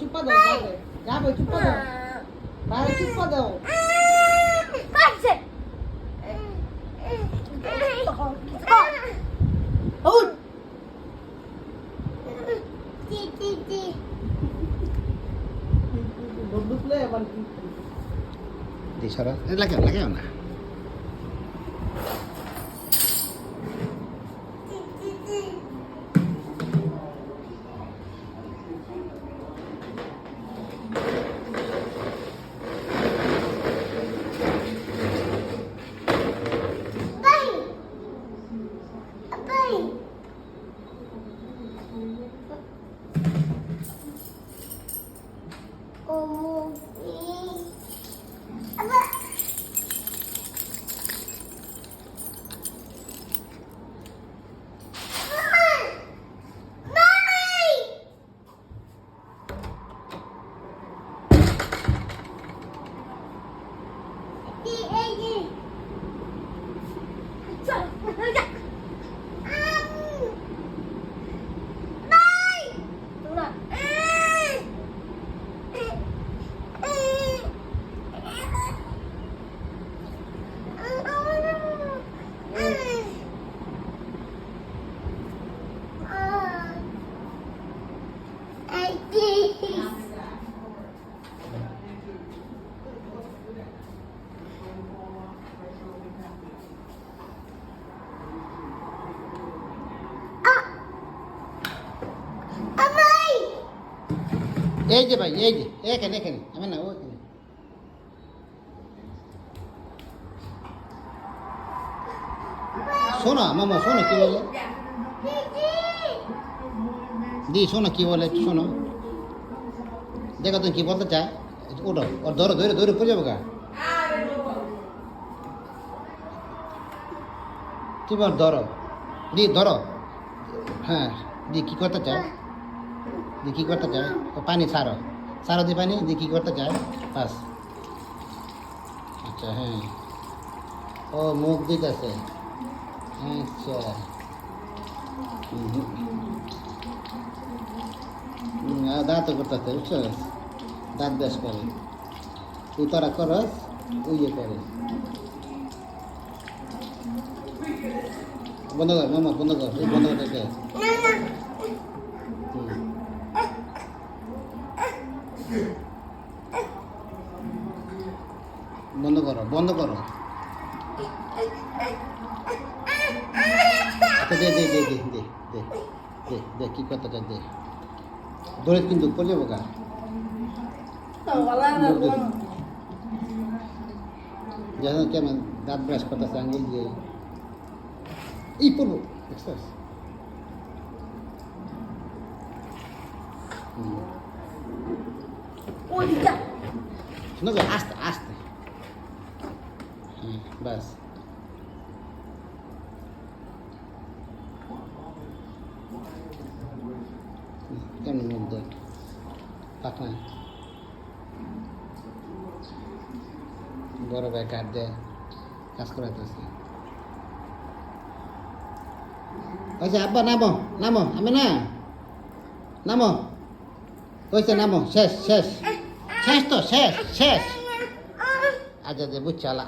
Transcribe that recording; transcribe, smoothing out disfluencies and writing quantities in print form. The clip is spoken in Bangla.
চুপা দাও যাবে চুপা দাও বাইরে চুপা দাও কাটছে উঠ টি ঢুকলে আবার কি di sana lagi mana এই যে ভাই এই যে এখানে এখানে আমি না ওখানে শোনো মামা শোনো কি বলে দি শোনো কি বলে একটু শোনো দেখো তুমি কি বলতে চায় ওটা ওর ধরো ধরে ধরে পড়ে যাবো গা কি বল ধরো দি ধরো হ্যাঁ দি কি করতে চায় দি কি করতে চায় ও পানি সারো সারো দি পানি দি কি করতে চায় বাস আচ্ছা হ্যাঁ ও মুখ দিতেছে আচ্ছা দাঁতও করতেছে বুঝছো দাঁত ব্যাস করে তুই তোরা করস ওই ইয়ে করে বন্ধ কর মামা বন্ধ কর বন্ধ করে বন্ধ করো বন্ধ করো দে দে দে দে দে দে দে দে কি করতে চাই দে দৌড়ে কিন্তু পড়ে যাবো গা যেন কেমন দাঁত ব্রাশ করতেছে আঙ্গুল দিয়ে এই পড়বো দেখছিস শোনো গো আস্তে আস্তে হ্যাঁ বাস কেমন মধ্যে পাখনা বড় ভাই কাঠ দেয় কাজ করাইতেছে আচ্ছা আব্বা নামো নামো আমি না নামো কইছে নামো শেষ শেষ শেষ তো শেষ শেষ আচ্ছা বুঝছি আমার